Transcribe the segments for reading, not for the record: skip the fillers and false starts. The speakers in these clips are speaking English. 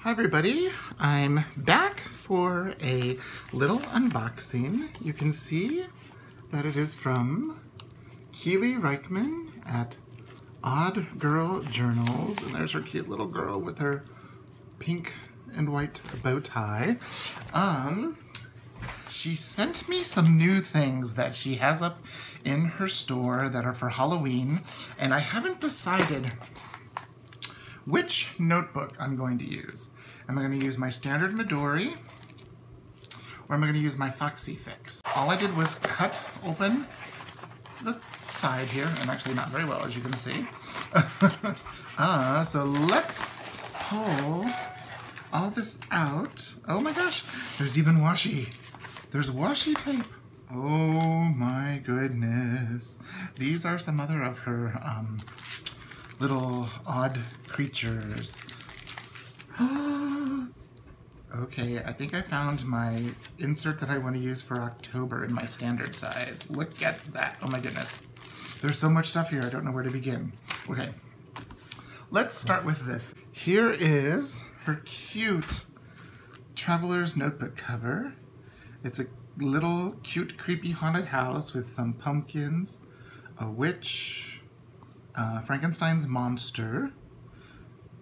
Hi everybody, I'm back for a little unboxing. You can see that it is from Keely Reichman at Odd Girl Journals, and there's her cute little girl with her pink and white bow tie. She sent me some new things that she has up in her store that are for Halloween, and I haven't decided which notebook I'm going to use. Am I going to use my standard Midori, or am I going to use my Foxy Fix? All I did was cut open the side here, and actually not very well, as you can see. So let's pull all this out. Oh my gosh, there's even washi. There's washi tape. Oh my goodness. These are some other of her little odd creatures. Okay, I think I found my insert that I want to use for October in my standard size. Look at that. Oh my goodness. There's so much stuff here, I don't know where to begin. Okay, let's start with this. Here is her cute Traveler's Notebook cover. It's a little cute creepy haunted house with some pumpkins, a witch, Frankenstein's monster,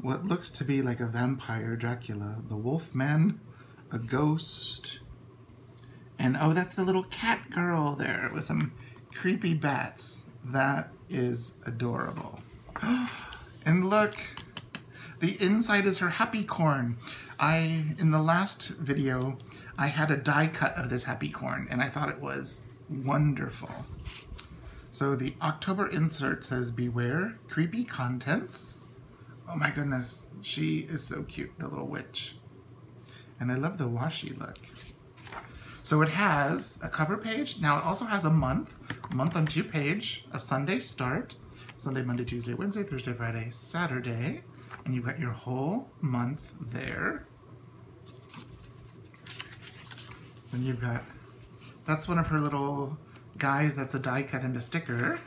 what looks to be like a vampire, Dracula, the Wolfman, a ghost, and oh, that's the little cat girl there with some creepy bats. That is adorable. And look, the inside is her happy corn. In the last video, I had a die cut of this happy corn, and I thought it was wonderful. So the October insert says, beware creepy contents. Oh my goodness, she is so cute, the little witch. And I love the washi look. So it has a cover page. Now it also has a month on 2 page, a Sunday start, Sunday, Monday, Tuesday, Wednesday, Thursday, Friday, Saturday. And you've got your whole month there. Then you've got, that's one of her little guys that's a die cut into sticker.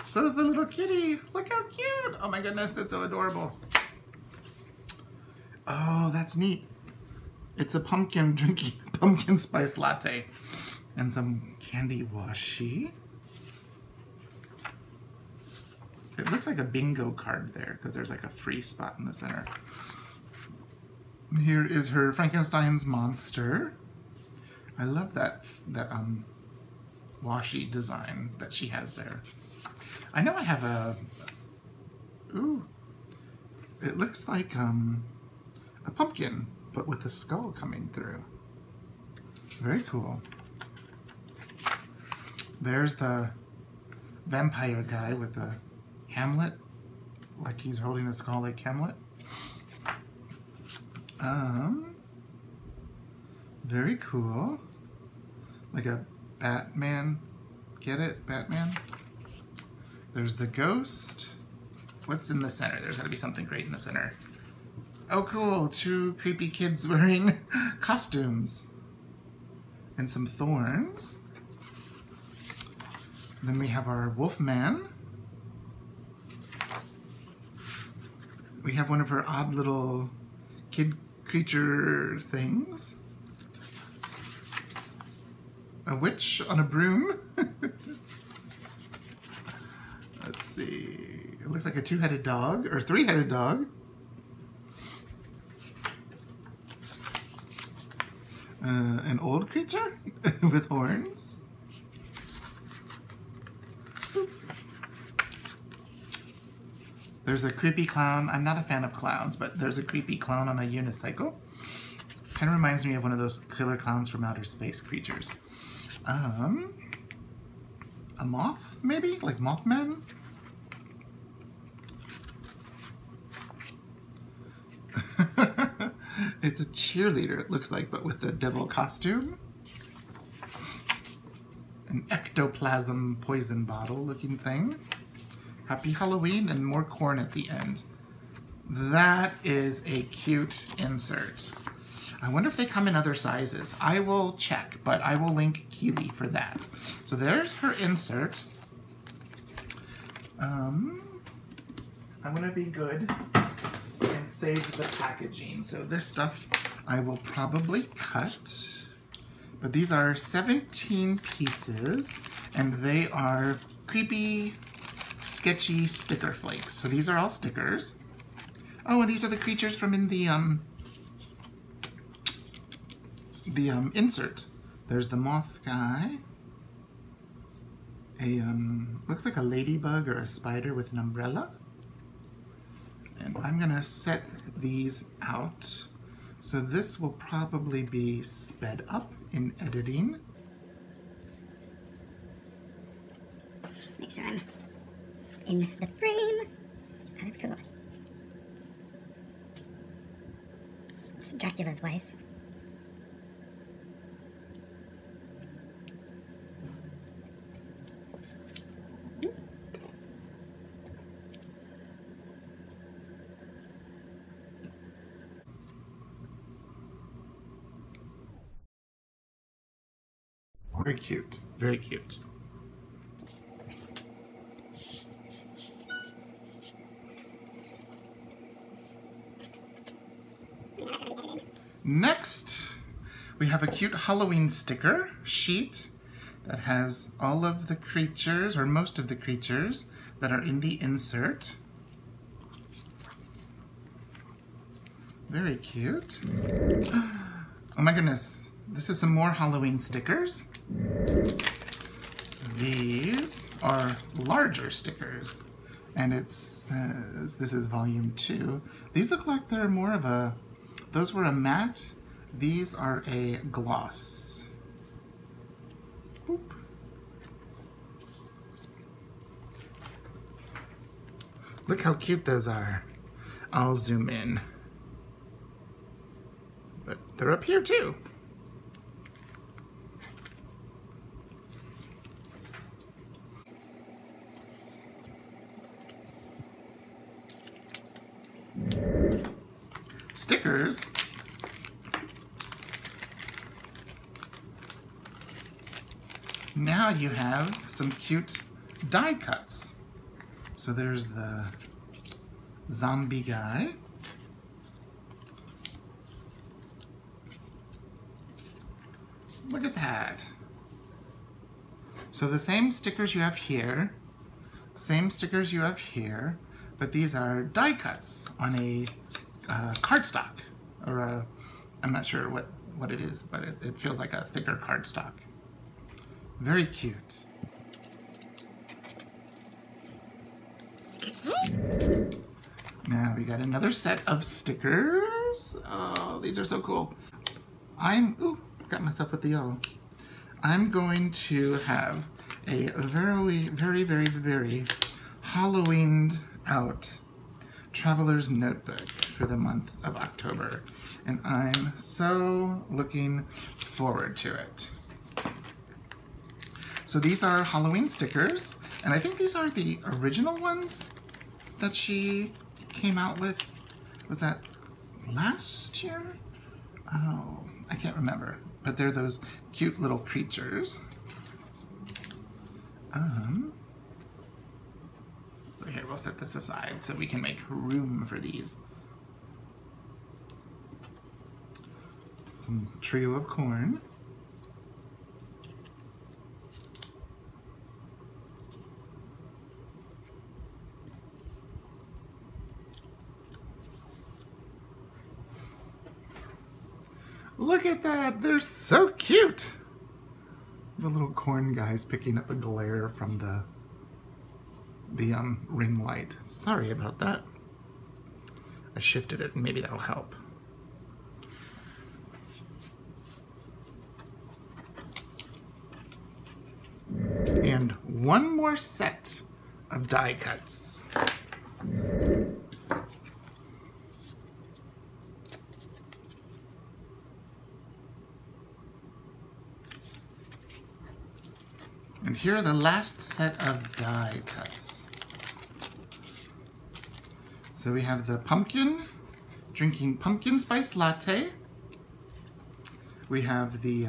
So is the little kitty. Look how cute. Oh my goodness, that's so adorable. Oh, that's neat. It's a pumpkin spice latte and some candy washi. It looks like a bingo card there because there's like a free spot in the center. Here is her Frankenstein's monster. I love that washi design that she has there. I know I have a, ooh, it looks like a pumpkin, but with a skull coming through. Very cool. There's the vampire guy with the Hamlet, like he's holding a skull like Hamlet. Very cool. Like a Batman, get it, Batman? There's the ghost. What's in the center? There's gotta be something great in the center. Oh cool, 2 creepy kids wearing costumes. And some thorns. Then we have our Wolfman. We have one of her odd little kid creature things. A witch on a broom. Let's see, it looks like a 2-headed dog, or 3-headed dog. An old creature with horns. There's a creepy clown. I'm not a fan of clowns, but there's a creepy clown on a unicycle. Kind of reminds me of one of those killer clowns from outer space creatures. A moth, maybe? Like Mothman? It's a cheerleader, it looks like, but with the devil costume. An ectoplasm poison bottle looking thing. Happy Halloween, and more corn at the end. That is a cute insert. I wonder if they come in other sizes. I will check, but I will link Keely for that. So there's her insert. I want to be good and save the packaging. So this stuff I will probably cut. But these are 17 pieces, and they are creepy, sketchy sticker flakes. So these are all stickers. Oh, and these are the creatures from in the insert. There's the moth guy. Looks like a ladybug or a spider with an umbrella. And I'm gonna set these out. So this will probably be sped up in editing. Make sure I'm in the frame. Oh, that's cool. It's Dracula's wife. Very cute. Very cute. Next, we have a cute Halloween sticker sheet that has all of the creatures, or most of the creatures, that are in the insert. Very cute. Oh my goodness. This is some more Halloween stickers. These are larger stickers, and it says this is volume 2. These look like they're more of a, those were a matte, these are a gloss. Boop. Look how cute those are. I'll zoom in. But they're up here too. Stickers. Now you have some cute die cuts. So there's the zombie guy. Look at that. So the same stickers you have here, same stickers you have here, but these are die cuts on a cardstock, or a, I'm not sure what it is, but it feels like a thicker cardstock. Very cute. Now we got another set of stickers. Oh, these are so cool. Ooh, got myself with the yellow. I'm going to have a very, very, very, very Halloweened out traveler's notebook for the month of October, and I'm so looking forward to it. So these are Halloween stickers, and I think these are the original ones that she came out with. Was that last year? Oh, I can't remember, but they're those cute little creatures. So here, we'll set this aside so we can make room for these. Some trio of corn. Look at that, they're so cute. The little corn guy's picking up a glare from the ring light. Sorry about that. I shifted it and maybe that'll help. And one more set of die cuts. And here are the last set of die cuts. So we have the pumpkin drinking pumpkin spice latte. We have the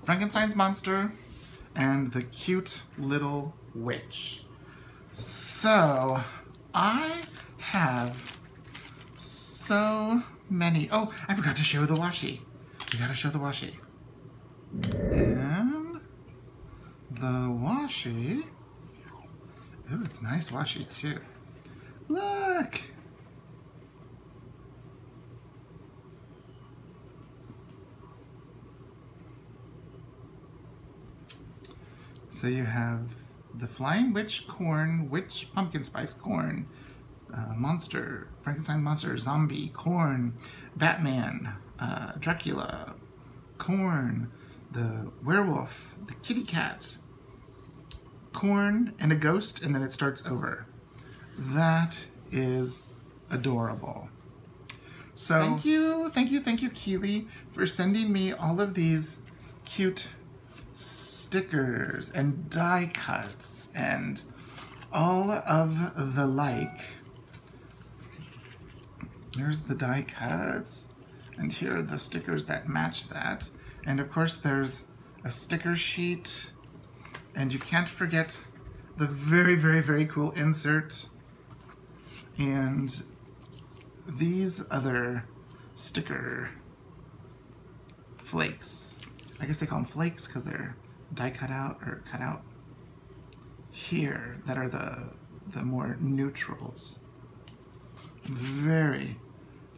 Frankenstein's monster and the cute little witch. So I have so many. Oh, I forgot to show the washi. We gotta show the washi. And the washi. Ooh, it's nice washi too. Look! So you have the Flying Witch corn, witch pumpkin spice corn, monster, Frankenstein monster, zombie, corn, Batman, Dracula, corn, the werewolf, the kitty cat, corn, and a ghost, and then it starts over. That is adorable. So thank you, Keely, for sending me all of these cute stickers and die cuts and all of the like. There's the die cuts, and here are the stickers that match that. And of course there's a sticker sheet, and you can't forget the very, very, very cool insert and these other sticker flakes. I guess they call them flakes because they're die cut out or cut out here, that are the more neutrals. Very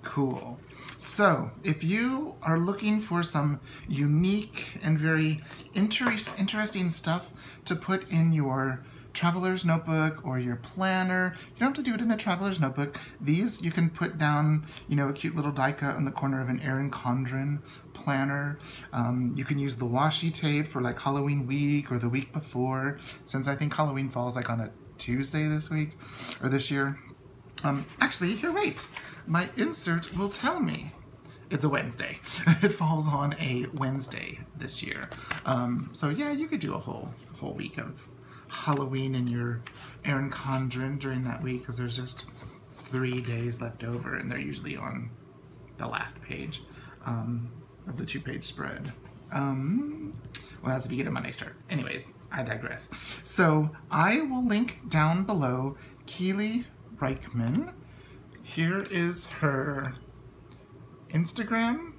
cool. So if you are looking for some unique and very interesting stuff to put in your traveler's notebook or your planner, you don't have to do it in a traveler's notebook. These you can put down, you know, a cute little die cut on the corner of an Erin Condren planner. You can use the washi tape for like Halloween week or the week before, since I think Halloween falls like on a Tuesday this week or this year. Actually, here, wait. My insert will tell me. It's a Wednesday. It falls on a Wednesday this year. So yeah, you could do a whole week of Halloween in your Erin Condren during that week, because there's just 3 days left over, and they're usually on the last page of the 2-page spread. Well, that's if you get a Monday start. Anyways, I digress. So I will link down below Keely Reichman. Here is her Instagram.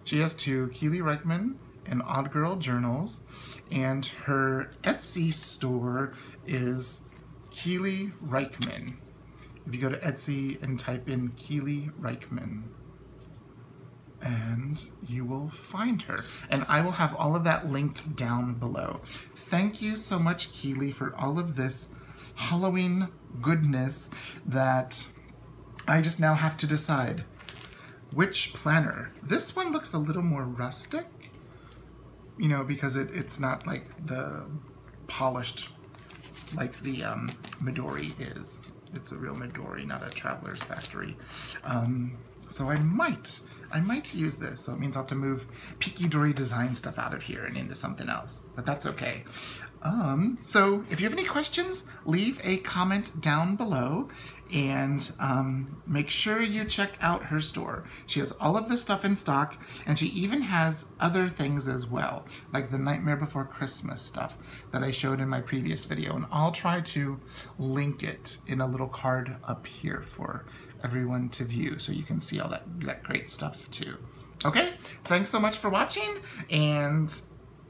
She has 2, Keely Reichman and Odd Girl Journals, and her Etsy store is Keely Reichman. If you go to Etsy and type in Keely Reichman, and you will find her. And I will have all of that linked down below. Thank you so much, Keely, for all of this Halloween goodness that I just now have to decide which planner. This one looks a little more rustic, you know, because it's not like the polished like the Midori is. It's a real Midori, not a Traveler's Factory. So I might use this. So it means I'll have to move Piki Dori design stuff out of here and into something else, but that's okay. So if you have any questions, leave a comment down below, and make sure you check out her store. She has all of this stuff in stock, and she even has other things as well, like the Nightmare Before Christmas stuff that I showed in my previous video, and I'll try to link it in a little card up here for everyone to view, so you can see all that great stuff too. Okay, thanks so much for watching, and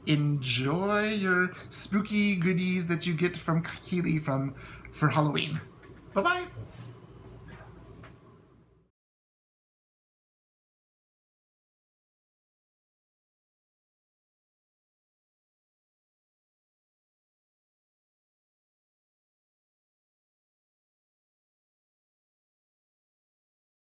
enjoy your spooky goodies that you get from Keely for Halloween. Bye-bye.